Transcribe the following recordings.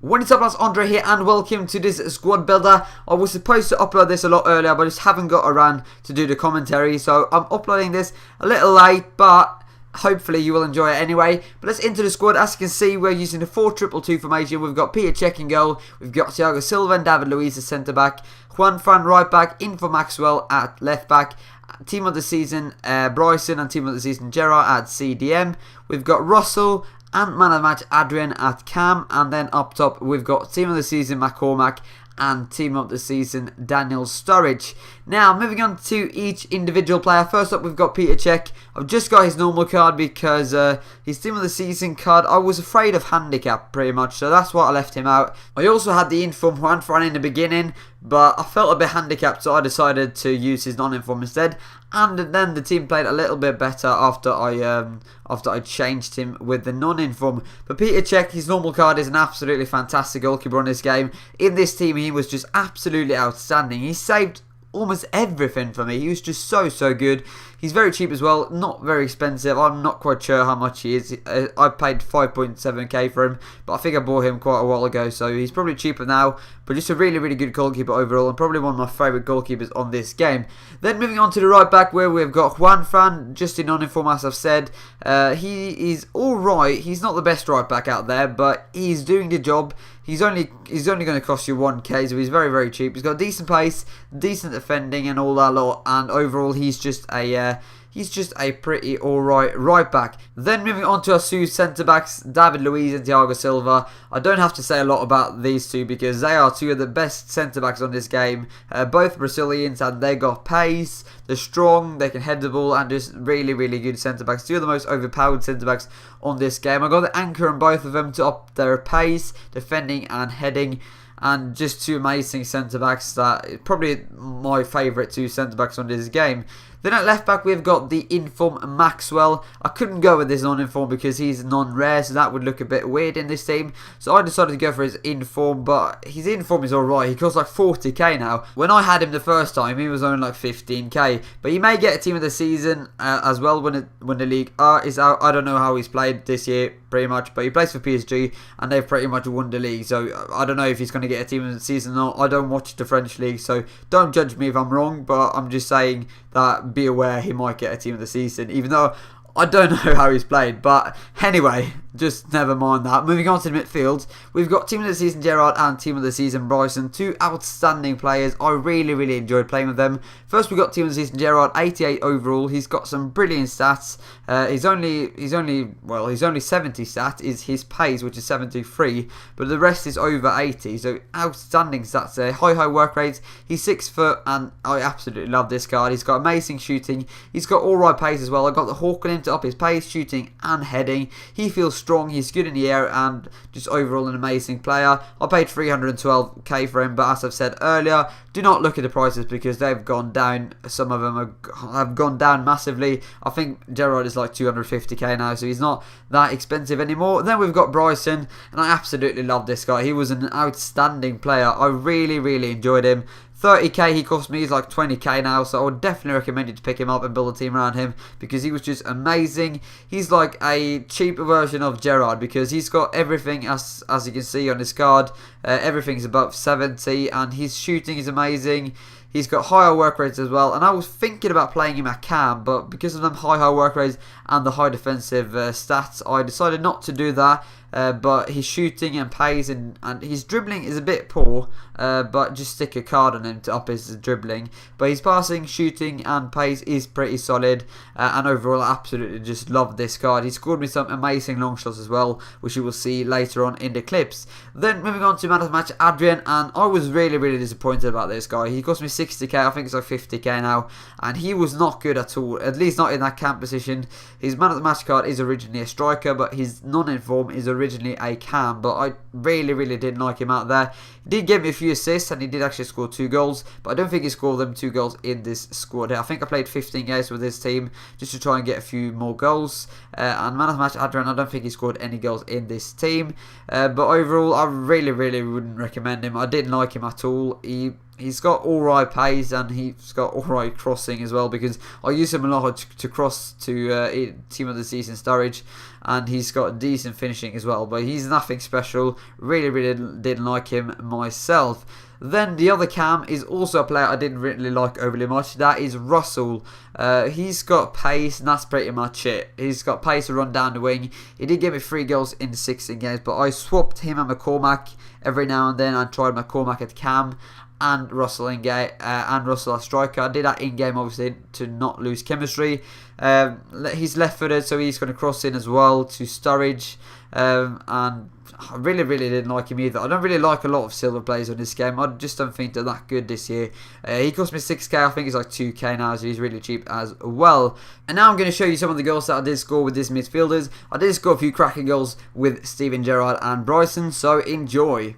What is up, lads? Andre here and welcome to this squad builder. I was supposed to upload this a lot earlier, but I just haven't got around to do the commentary, so I'm uploading this a little late, but hopefully you will enjoy it anyway. But let's into the squad. As you can see, we're using the 4-2-2 formation. We've got Peter Cech in goal, we've got Thiago Silva and David Luiz as centre back, Juan Fran right back, Info Maxwell at left back, team of the season Bryson and team of the season Gerrard at CDM. We've got Russell and man of the match ADRIAN at cam, and then up top we've got team of the season McCormack and team of the season Daniel Sturridge. Now moving on to each individual player. First up we've got Peter Cech. I've just got his normal card because his team of the season card, I was afraid of handicap pretty much, so that's why I left him out. I also had the inform Juan Fran in the beginning, but I felt a bit handicapped, so I decided to use his non-inform instead. And then the team played a little bit better after I changed him with the non-inform. But Peter Cech, his normal card, is an absolutely fantastic goalkeeper on this game. In this team, he was just absolutely outstanding. He saved almost everything for me. He was just so good. He's very cheap as well, not very expensive. I'm not quite sure how much he is. I paid 5.7k for him, but I think I bought him quite a while ago, so he's probably cheaper now. But just a really good goalkeeper overall, and probably one of my favourite goalkeepers on this game. Then moving on to the right back, where we've got Juan Fran, just in non-inform as I've said. He is alright. He's not the best right back out there, but he's doing the job. He's only going to cost you 1k, so he's very cheap. He's got decent pace, decent defending, and all that lot. And overall, he's just a pretty alright right back. Then moving on to our two centre backs, David Luiz and Thiago Silva. I don't have to say a lot about these two because they are two of the best centre backs on this game. Both Brazilians, and they got pace, they're strong, they can head the ball, and just really good centre backs. Two of the most overpowered centre backs on this game. I got the anchor on both of them to up their pace, defending and heading. And just two amazing centre backs. That probably my favourite two centre backs on this game. Then at left back we've got the inform Maxwell. I couldn't go with this non-inform because he's non-rare, so that would look a bit weird in this team. So I decided to go for his inform, but his inform is alright. He costs like 40k now. When I had him the first time, he was only like 15k. But he may get a team of the season as well when the league is out. I don't know how he's played this year pretty much, but he plays for PSG and they've pretty much won the league. So I don't know if he's going to get a team of the season or not. I don't watch the French league, so don't judge me if I'm wrong, but I'm just saying that be aware he might get a team of the season, even though I don't know how he's played. But anyway, just never mind that. Moving on to the midfield, we've got team of the season Gerrard and team of the season Bryson. Two outstanding players. I really enjoyed playing with them. First we got team of the season Gerrard, 88 overall. He's got some brilliant stats. He's only 70 stat is his pace, which is 73, but the rest is over 80. So outstanding stats there. High work rates. He's 6 foot, and I absolutely love this card. He's got amazing shooting. He's got alright pace as well. I got the hawk on him to up his pace, shooting and heading. He feels strong, he's good in the air, and just overall an amazing player. I paid 312k for him, but as I've said earlier, do not look at the prices because they've gone down. Some of them have gone down massively. I think Gerrard is like 250k now, so he's not that expensive anymore. Then we've got Bryson, and I absolutely love this guy. He was an outstanding player. I really enjoyed him. 30k he cost me, he's like 20k now, so I would definitely recommend you to pick him up and build a team around him because he was just amazing. He's like a cheaper version of Gerrard because he's got everything as you can see on his card. Everything's above 70 and his shooting is amazing. He's got higher work rates as well, and I was thinking about playing him at cam, but because of them high work rates and the high defensive stats, I decided not to do that. But his shooting and pace and his dribbling is a bit poor, but just stick a card on him to up his dribbling. But his passing, shooting and pace is pretty solid, and overall I absolutely just love this card. He scored me some amazing long shots as well, which you will see later on in the clips. Then moving on to man of the match ADRIAN, and I was really disappointed about this guy. He cost me 60k, I think it's like 50k now, and he was not good at all, at least not in that camp position. His man of the match card is originally a striker, but his non-inform is originally a cam, but I really didn't like him out there. He did give me a few assists and he did actually score 2 goals, but I don't think he scored them 2 goals in this squad. I think I played 15 games with this team just to try and get a few more goals, and man of the match ADRIAN, I don't think he scored any goals in this team, but overall I really wouldn't recommend him. I didn't like him at all. He's got alright pace and he's got alright crossing as well, because I use him a lot to cross to Team of the Season Sturridge, and he's got decent finishing as well, but he's nothing special. Really didn't like him myself. Then the other cam is also a player I didn't really like overly much. That is Russell. He's got pace and that's pretty much it. He's got pace to run down the wing. He did give me 3 goals in 16 games, but I swapped him and McCormack every now and then. I tried McCormack at cam and Russell in game, and Russell as striker. I did that in game obviously to not lose chemistry. He's left-footed, so he's going to cross in as well to Sturridge, and I really didn't like him either. I don't really like a lot of silver players on this game. I just don't think they're that good this year. He cost me 6k. I think he's like 2k now, so he's really cheap as well. And now I'm going to show you some of the goals that I did score with these midfielders. I did score a few cracking goals with Steven Gerrard and Bryson, so enjoy.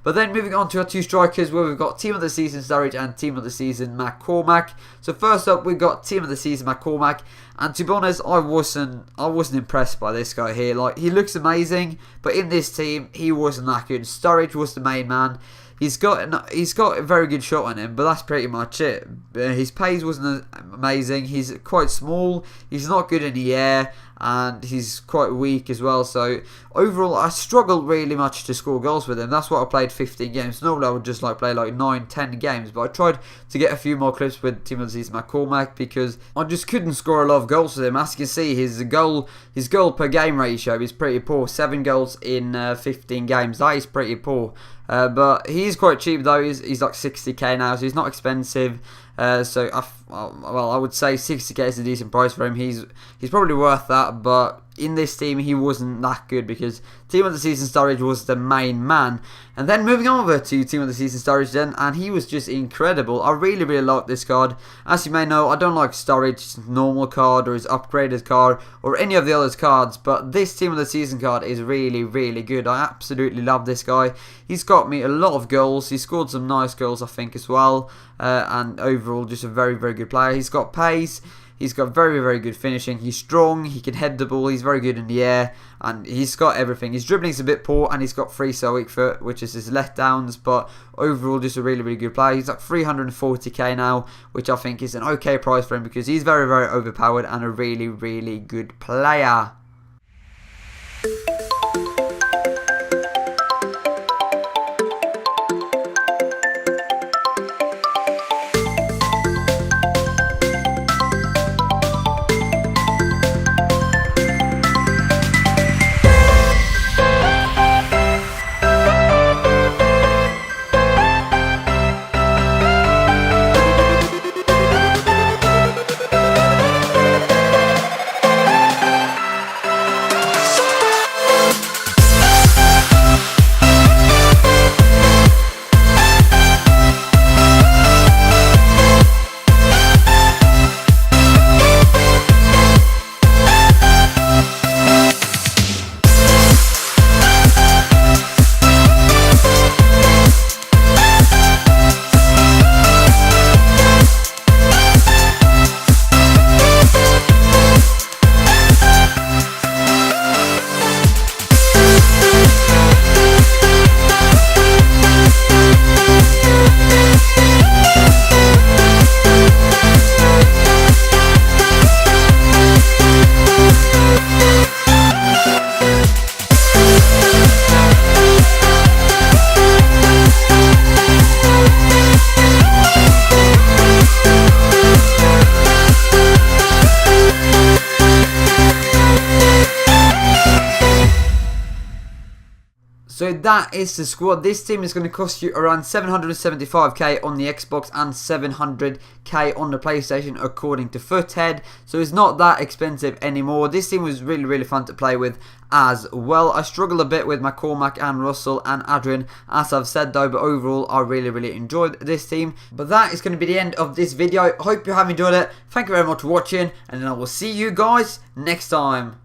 But then moving on to our 2 strikers, where we've got Team of the Season Sturridge and Team of the Season McCormack. So first up, we've got Team of the Season McCormack, and to be honest, I wasn't impressed by this guy here. Like, he looks amazing, but in this team, he wasn't that good. Sturridge was the main man. He's got a very good shot on him, but that's pretty much it. His pace wasn't amazing. He's quite small. He's not good in the air, and he's quite weak as well. So overall, I struggled really much to score goals with him. That's why I played 15 games. Normally, I would just play like 9-10 games, but I tried to get a few more clips with Team of the Season McCormack because I just couldn't score a lot of goals with him. As you can see, his goal per game ratio is pretty poor. 7 goals in 15 games. That is pretty poor. But he's quite cheap though. He's like 60k now, so he's not expensive. So I would say 60k is a decent price for him. He's probably worth that, but in this team he wasn't that good because Team of the Season Sturridge was the main man. And then moving over to Team of the Season Sturridge then, and he was just incredible. I really like this card. As you may know, I don't like Sturridge's normal card or his upgraded card or any of the other cards, but this Team of the Season card is really good. I absolutely love this guy. He's got me a lot of goals. He scored some nice goals, I think, as well. And overall, just a very good player. He's got pace. He's got very good finishing. He's strong. He can head the ball. He's very good in the air. And he's got everything. His dribbling's a bit poor. And he's got 3 so weak foot, which is his letdowns. But overall, just a really good player. He's like 340k now, which I think is an okay price for him because he's very overpowered and a really good player. So that is the squad. This team is going to cost you around 775k on the Xbox and 700k on the PlayStation according to Foothead. So it's not that expensive anymore. This team was really fun to play with as well. I struggle a bit with McCormack and Russell and Adrian, as I've said though, but overall I really enjoyed this team. But that is going to be the end of this video. Hope you have enjoyed it. Thank you very much for watching, and I will see you guys next time.